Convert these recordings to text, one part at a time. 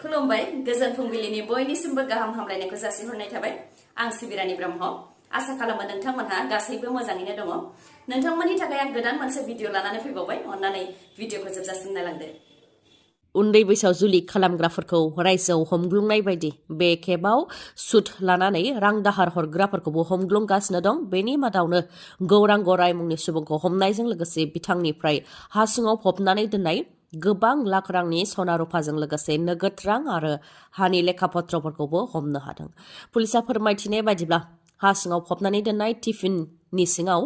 खुलुमबाय गोजोन फुंबिलिनि बयनिसिमबो गाहाम हामलायनायखौ जासिहरनाय थाबाय आं सिबिरानि ब्रह्म आसा खालामो नोंथांमोनहा गासैबो मोजाङैनो दङ नोंथांमोननि थाखाय आं गोदान मोनसे भिडिअ लानानै फैबावबाय अन्नानै भिडिअखौ जोबजासिम नायलांदो उन्दै बैसोआव जुलि खालामग्राफोरखौ रायजोआव हमग्लुंनाय बायदि बे खेबाव सुद लानानै रां दाहार हरग्राफोरखौबो हमग्लुंगासिनो दं बेनि मादावनो गौरां गराय मुंनि सुबुंखौ हमनायजों लोगोसे बिथांनिफ्राय हा सिङाव फबनानै दोननाय गोबां लाख रांनि सना रुफाजों लोगोसे नोगोद रां आरो हानि लेखा पत्रफोरखौबो हमनो हादों पुलिसा फोरमायथिनाय बायदिब्ला हा सिङाव फबनानै दोननाय टिफिननि सिङाव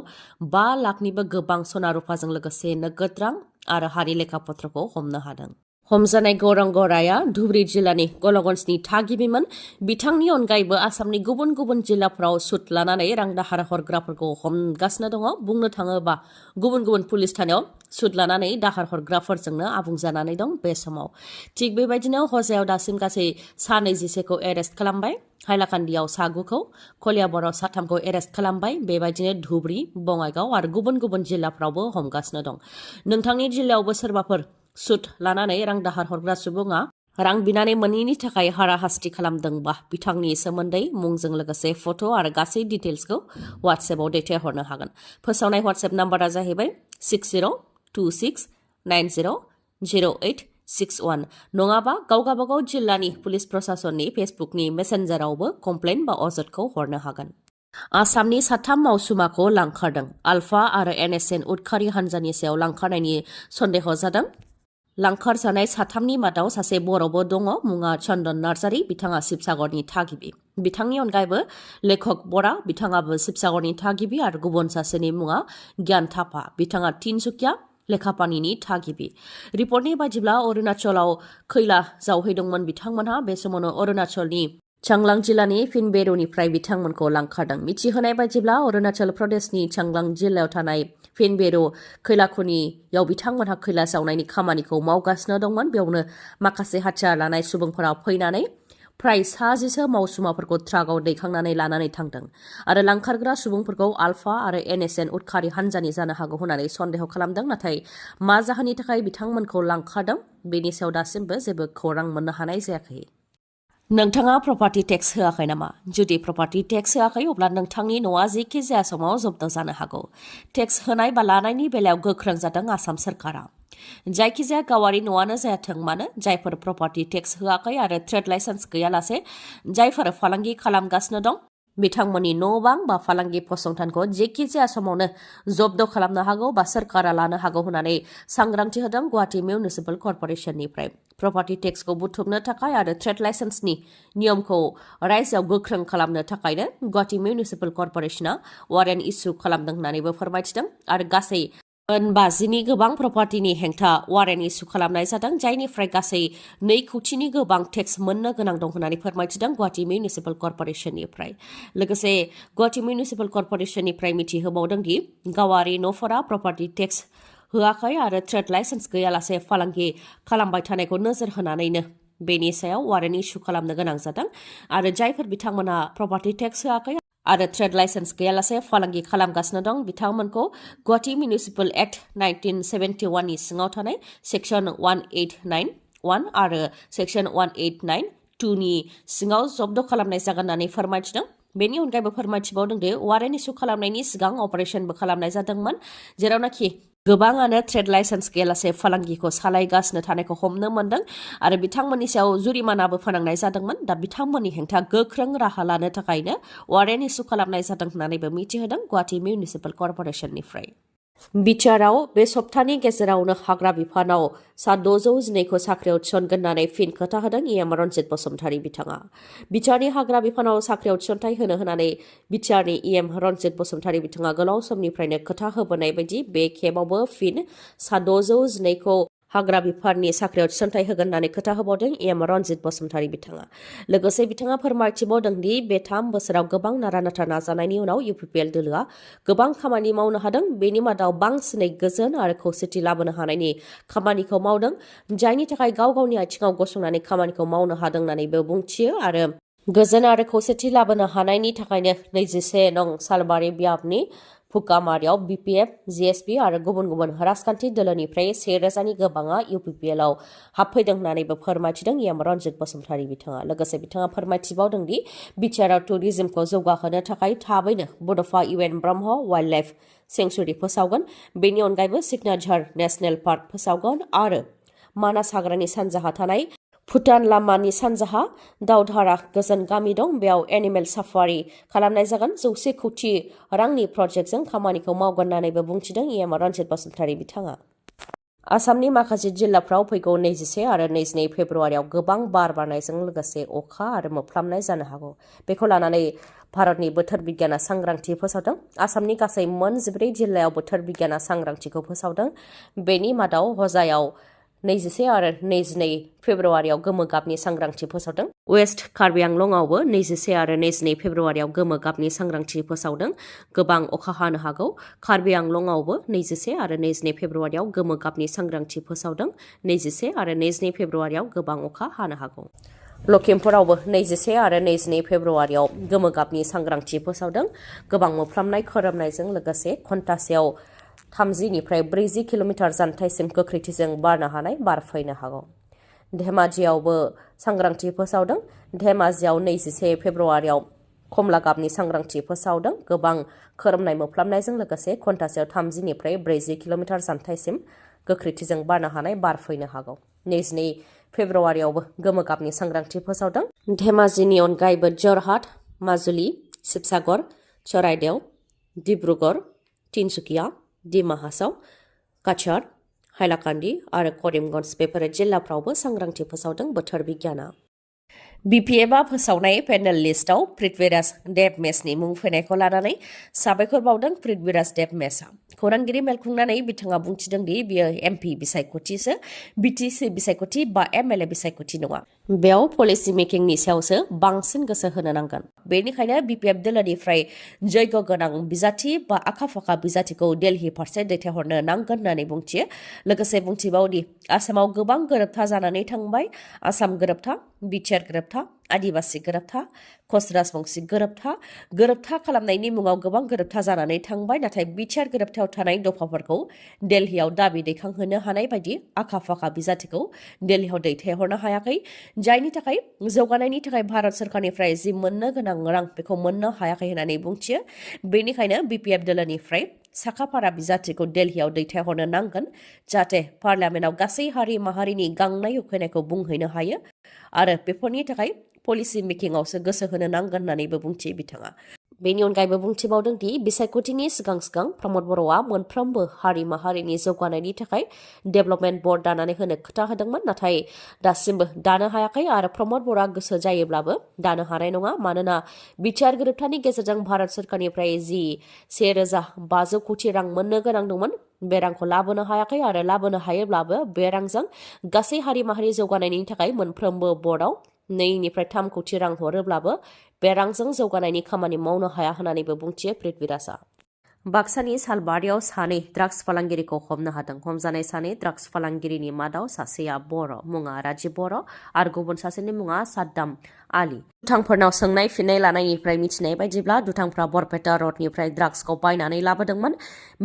5 लाखनिबो गोबां सना रुफाजों लोगोसे नोगोद रां आरो हानि लेखा पत्रखौ हमनो हादों हमजानाय गौरां गराया धुबुरी जिल्लानि गलगन्जनि थागिबिमोन बिथांनि अनगायैबो आसामनि गुबुन गुबुन जिल्लाफोराव सुद लानानै रां दाहार हरग्राफोरखौ हमगासिनो दङ बुंनो थाङोबा गुबुन गुबुन पुलिस थानायाव सुद लानानै दाहार हरग्राफोरजोंनो आबुं जानानै दं बे समाव थिग बेबायदिनो हजायाव दासिम गासै 26खौ एरेस्ट खालामबाय हाइलाकान्दियाव 9खौ कलियाबराव 3खौ एरेस्ट खालामबाय बेबायदिनो धुबुरी बङाइगाव आरो गुबुन गुबुन जिल्लाफ्रावबो हमगासिनो दं नोंथांनि जिल्लायावबो सोरबाफोर सुद लानानै रां दाहार हरग्रा सुबुङा रां बिनानै मोनैनि थाखाय हाराहास्ति खालामदोंबा बिथांनि सोमोन्दै मुंजों लोगोसे फट' आरो गासै डिटेल्सखौ WhatsAppआव दैथायहरनो हागोन फोसावनाय WhatsApp नाम्बारा जाहैबाय 6026900861 नङाबा गावगाबागाव जिल्लानि पुलिस प्रशासननि फेसबुकनि मेसेन्जारावबो कमप्लेन बा अजदखौ हरनो हागोन आसामनि 3 मावसुमाखौ लांखारदों ULFA आरो NSN उदखारि हान्जानि सायाव लांखारनायनि सन्देह जादों लांखारजानाय 3नि मादाव सासे बर'बो दङ मुङा चन्दन नार्जारी बिथाङा शिबसागरनि थागिबि बिथांनि अनगायैबो लेखक बरा बिथाङाबो शिबसागरनि थागिबि आरो गुबुन सासेनि मुङा गियान थापा बिथाङा तिनसुकिया लेखापानिनि थागिबि रिपर्टनि बायदिब्ला अरुणाचलाव खैला जावहैदोंमोन बिथांमोनहा बे समावनो अरुणाचलनि चांलां जिल्लानि फिनबेरोनिफ्राय बिथांमोनखौ लांखारदों मिथिहोनाय बायदिब्ला अरुणाचल प्रदेशनि चांलां जिल्लायाव थानाय फिनबेरो खैला खनियाव बिथांमोनहा खैला जावनायनि खामानिखौ मावगासिनो दंमोन बेयावनो माखासे हाथियार लानाय सुबुंफोरा फैनानै फ्राय 60 मावसुमाफोरखौ ट्राकआव दैखांनानै लानानै थांदों आरो लांखारग्रा सुबुंफोरखौ ULFA आरो NSN उदखारि हान्जानि जानो हागौ होननानै सन्देह खालामदों नाथाय मा जाहोननि थाखाय बिथांमोनखौ लांखारदों बेनि सायाव दासिमबो जेबो खौरां मोननो हानाय जायाखै नोंथाङा प्रपार्टी टेक्स होआखै नामा जुदि प्रपार्टी टेक्स होआखै अब्ला नोंथांनि न'आ जेखि जाया समाव जब्द जानो हागौ टेक्स होनाय बा लानायनि बेलायाव गोख्रों जादों आसाम सरकारा जायखिजाया गावारि न'आनो जायाथों मानो जायफोर प्रपार्टी टेक्स होआखै आरो ट्रेड लाइसेन्स गैयालासे जायफोर फालांगि खालामगासिनो दं बिथांमोननि न' बां बा फालांगि फसंथानखौ जेखि जाया समावनो जब्द खालामनो हागौ बा सोरखारा लानो हागौ होननानै सांग्रांथि होदों गुवाहाटी मिउनिसिपाल कर्परेसननिफ्राय प्रपार्टी टेक्सखौ बुथुमनो थाखाय आरो ट्रेड लाइसेन्सनि नियमखौ रायजोआव गोख्रों खालामनो थाखायनो गुवाहाटी मिउनिसिपाल कर्परेसना वारेन्ट इस्यु खालामदों होननानैबो फोरमायथिदों आरो गासै 50नि गोबां प्रपार्टीनि हेंथा वारेन्ट इस्यु खालामनाय जादों जायनिफ्राय गासै 2 कौटिनि गोबां टेक्स मोननो गोनां दं होननानै फोरमायथिदों गुवाहाटी मिउनिसिपाल कर्परेसननिफ्राय लोगोसे गुवाहाटी मिउनिसिपाल कर्परेसननिफ्राय मिथिहोबावदों दि गावारि न'फोरा प्रपार्टी टेक्स होआखै आरो ट्रेड लाइसेन्स गैयालासे फालांगि खालामबाय थानायखौ नोजोर होनानैनो बेनि सायाव वारेन्ट इस्यु खालामनो गोनां जादों आरो जायफोर बिथांमोनहा प्रपार्टी टेक्स होआखै आरो ट्रेड लाइसेन्स गैयालासे फालांगि खालामगासिनो दं बिथांमोनखौ गुवाहाटी मिउनिसिपाल एक्ट 1971 नि सिङाव थानाय सेक्सन 1891 आरो सेक्सन 1892 नि सिङाव जब्द खालामनाय जागोन होननानै फोरमायथिदों बेनि अनगायैबो फोरमायथिबावदों दि वारेन्ट इस्यु खालामनायनि सिगां अपारेशनबो खालामनाय जादोंमोन जेरावनाखि गोबाङानो ट्रेड लाइसेन्स गैयालासे फालांगिखौ सालायगासिनो थानायखौ हमनो मोन्दों आरो बिथांमोननि सायाव जुरिमानाबो फोनांनाय जादोंमोन दा बिथांमोननि हेंथा गोख्रों राहा लानो थाखायनो वारेन्ट इस्यु खालामनाय जादों होननानैबो मिथिहोदों गुवाहाटी मिउनिसिपाल कर्परेसननिफ्राय बिचाराव बे सप्तानि गेजेरावनो हाग्रा बिफानाव 612खौ साख्रियाव थिसनगोन होननानै फिन खोथा होदों EM रन्जित बसुमतारी बिथाङा बिचारनि हाग्रा बिफानाव साख्रियाव थिसनथाय होनो होननानै बिचारनि EM रन्जित बसुमतारी बिथाङा गोलाव समनिफ्रायनो खोथा होबोनाय बायदि बे खेबावबो फिन 612खौ हाग्रा बिफाननि साख्रियाव थिसनथाय होगोन होननानै खोथा होबावदों EM रन्जित बसुमतारी बिथाङा लोगोसे बिथाङा फोरमायथिबावदों दि बे 3 बोसोराव गोबां नारा-नाथा नाजानायनि उनाव UPPL दोलोआ गोबां खामानि मावनो हादों बेनि मादाव बांसिनै गोजोन आरो खौसेथि लाबोनो हानायनि खामानिखौ मावदों जायनि थाखाय गाव गावनि आथिङाव गसंनानै खामानिखौ मावनो हादों होननानैबो बुंथियो आरो गोजोन आरो खौसेथि लाबोनो हानायनि थाखायनो 21 नं सालबारि बियाबनि फुकामारियाव BPF, GSP आरो गुबुन गुबुन राजखान्थि दोलोनिफ्राय 1000नि गोबाङा UPPL आव हाबफैदों होननानैबो फोरमायथिदों EM रन्जित बसुमतारी बिथाङा। लोगोसे बिथाङा फोरमायथिबावदों दि बिटिआरआव टुरिज्मखौ जौगाहोनो थाखाय थाबैनो बड'फा UN ब्रह्म वाइल्ड लाइफ सेंक्सुरि फोसावगोन। बेनि अनगायैबो सिकनाझार नेशनेल पार्क फोसावगोन आरो मानास हाग्रानि सानजाहा थानाय भुटान लामानि सानजाहा दावधारा गोजोन गामि दं, बेयाव एनिमेल साफारि खालामनाय जागोन। 100 कोटि रांनि प्रजेक्टजों खामानिखौ मावगोन होननानैबो बुंथिदों EM रन्जित बसुमतारी बिथाङा। आसामनि माखासे जिल्लाफ्राव फैगौ 21 आरो 22 फेब्रुवारियाव गोबां बार बारनायजों लोगोसे अखा आरो मोफ्लामनाय जानो हागौ। बेखौ लानानै भारतनि बोथोर बिगियाना सांग्रांथि फोसावदों। आसामनि गासै मोन 14 जिल्लायाव बोथोर बिगियाना सांग्रांथिखौ फोसावदों। बेनि मादाव हजायाव 21 आरो 22 फेब्रुवारियाव गोमो गाबनि सांग्रांथि फोसावदों। वेस्ट कार्बि आंलंआवबो 21 आरो 22 फेब्रुवारियाव गोमो गाबनि सांग्रांथि फोसावदों। गोबां अखा हानो हागौ। कार्बि आंलंआवबो 21 आरो 22 फेब्रुवारियाव गोमो गाबनि सांग्रांथि फोसावदों। 21 आरो 22 फेब्रुवारियाव गोबां अखा हानो हागौ। लखिमपुरावबो 21 आरो 22 फेब्रुवारियाव गोमो गाबनि सांग्रांथि फोसावदों। गोबां मोफ्लामनाय खोरोमनायजों लोगोसे घन्टासेयाव 30 निफ्राय 40 किल'मिटार जानथायसिम गोख्रैथिजों बारनो हानाय बार फैनो हागौ। धेमाजियावबो सांग्रांथि फोसावदों। धेमाजियाव 21 फेब्रुवारियाव खमला गाबनि सांग्रांथि फोसावदों। गोबां खोरोमनाय मोफ्लामनायजों लोगोसे घन्टासेयाव 30 निफ्राय 40 किल'मिटार जानथायसिम गोख्रैथिजों बारनो हानाय बार फैनो हागौ। 22 फेब्रुवारियावबो गोमो गाबनि सांग्रांथि फोसावदों। धेमाजिनि अनगायैबो जरहाट, माजुलि, शिबसागर, चराइदेव, डिब्रुगड़, तिनसुकिया, डिमा हासाव, काछार, हाइलाकान्दि आरो करिमगन्ज बेफोर जिल्लाफ्रावबो सांग्रांथि फोसावदों बोथोर बिगियाना। BPFआ फोसावनाय पेनेल लिस्टआव पृथ्वीराज देबमेसनि मुं फैनायखौ लानानै साबायखर बावदों पृथ्वीराज देबमेसआ। खौरांगिरि मेल खुंनानै बिथाङा बुंथिदों दि बियो MP बिसायख'थिसो, BTC बिसायख'थि बा MLA बिसायख'थि नङा। बेयाव पलिसि मेकिंनि सायावसो बांसिन गोसो होनो नांगोन। बेनिखायनो BPF दोलोनिफ्राय जैग' गोनां बिजाथि बा आखा-फाखा बिजाथिखौ दिल्ली फारसे दैथायहरनो नांगोन होननानै बुंथियो। लोगोसे बुंथिबावदि आसामाव गोबां गोरोबथा जानानै थांबाय। आसाम गोरोबथा, बिटिआर गोरोबथा, आदिबासि गोरोबथा, कच राजबंसि गोरोबथा खालामनायनि मुङाव गोबां गोरोबथा जानानै थांबाय। नाथाय बिटिआर गोरोबथायाव थानाय दफाफोरखौ दिल्लीयाव दाबि दैखांहोनो हानाय बायदि आखा-फाखा बिजाथिखौ दिल्लीयाव दैथायहरनो हायाखै, जायनि थाखाय जौगानायनि थाखाय भारत सरकारनिफ्राय जि मोननो गोनां रां बेखौ मोननो हायाखै होननानै बुंथियो। बेनिखायनो BPF दोलोनिफ्राय साखाफारा बिजाथिखौ दिल्लीयाव दैथायहरनो नांगोन, जाहाथे पार्लियामेन्टआव गासै हारि माहारिनि गांनाय उखैनायखौ बुंहैनो हायो आरो बेफोरनि थाखाय पलिसि मेकिंआवसो गोसो होनो नांगोन होननानैबो बुंथियो बिथाङा। बेनि अनगायैबो बुंथिबावदों दि बिसायख'थिनि सिगां प्रमद बर'आ मोनफ्रोमबो हारि माहारिनि जौगानायनि थाखाय डेभेलपमेन्ट बर्ड दानानै होनो खोथा होदोंमोन, नाथाय दासिमबो दानो हायाखै आरो प्रमद बर'आ गोसो जायोब्लाबो दानो हानाय नङा। मानोना बिटिआर गोरोबथानि गेजेरजों भारत सरकारनिफ्राय जि 1500 कोटि रां मोननो गोनां दंमोन, बे रांखौ लाबोनो हायाखै आरो लाबोनो हायोब्लाबो बे रांजों गासै हारि माहारि जौगानायनि थाखाय मोनफ्रोमबो बर्डआव 2 निफ्राय 3 कोटि रां हरोब्लाबो बे रांजों जौगानायनि खामानि मावनो हाया होननानैबो बुंथियो पृथ्वीराजआ। बाक्सानि सालबारियाव 2 ड्राग्स फालांगिरिखौ हमनो हादों। हमजानाय 2 ड्राग्स फालांगिरिनि मादाव सासेया बर', मुङा राजिब बर' आरो गुबुन सासेनि मुङा साद्दाम आली। दुथांफोरनाव सोंनाय फिननाय लानायनिफ्राय मिथिनाय बायदिब्ला दुथांफ्रा बरपेटा रडनिफ्राय ड्राग्सखौ बायनानै लाबोदोंमोन।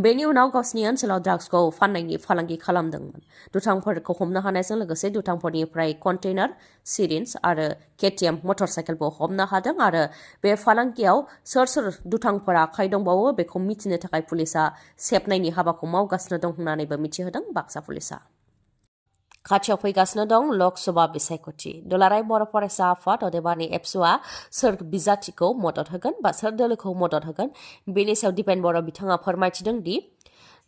बेनि उनाव गावसिनि ओनसोलाव ड्राग्सखौ फाननायनि फालांगि खालामदोंमोन। दुथांफोरखौ हमनो हानायजों लोगोसे दुथांफोरनिफ्राय कन्टेनार, सिरिन्ज आरो KTM मटर साइकेलबो हमनो हादों आरो बे फालांगियाव सोर दुथांफोरा आखाइ दंबावो बेखौ मिथिनो थाखाय पुलिसआ सेबनायनि हाबाखौ मावगासिनो दं होननानैबो मिथिहोदों बाक्सा पुलिसआ। खाथियाव फैगासिनो दं लकसभा बिसायख'थि। दुलाराय बर' फरायसा आफाद अदेबानि एबसुआ सोर बिजाथिखौ मदद होगोन बा सोर दोलोखौ मदद होगोन बेनि सायाव दिपेन बर' बिथाङा फोरमायथिदों दि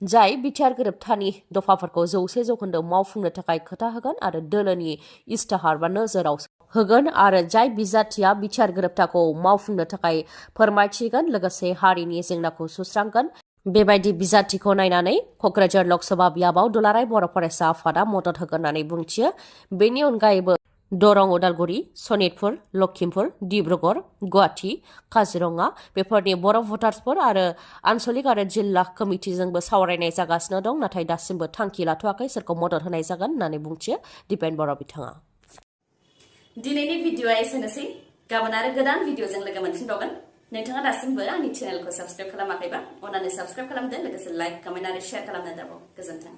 जाय बिटिआर गोरोबथानि दफाफोरखौ 100% मावफुंनो थाखाय खोथा होगोन आरो दोलोनि इस्ताहार बा नोजोराव होगोन आरो जाय बिजाथिया बिटिआर गोरोबथाखौ मावफुंनो थाखाय फोरमायथिगोन लोगोसे हारिनि जेंनाखौ सुस्रांगोन, बेबायदि बिजाथिखौ नायनानै क'क्राझार लकसभा बियाबाव दुलाराय बर' फरायसा आफादा मदद होगोन होननानै बुंथियो। बेनि अनगायैबो दरं, उदालगुरि, सनितपुर, लखिमपुर, डिब्रुगड़, गुवाहाटी, काजिरङा बेफोरनि बर' भटार्सफोर आरो आन्सलिक आरो जिल्ला कमिटिजोंबो सावरायनाय जागासिनो दं, नाथाय दासिमबो थांखि लाथ'वाखै सोरखौ मदद होनाय जागोन होननानै बुंथियो दिपेन बर' बिथाङा। दिनैनि भिडिअआ एसेनोसै। गाबोन आरो गोदान भिडिअजों लोगो मोनफिनबावगोन। नोंथाङा दासिमबो आंनि चेनेलखौ साबस्क्राइब खालामाखैबा अन्नानै साबस्क्राइब खालामदो लोगोसे लाइक कमेन्ट आरो शेयार खालामनो दाबाव गोजोन्थों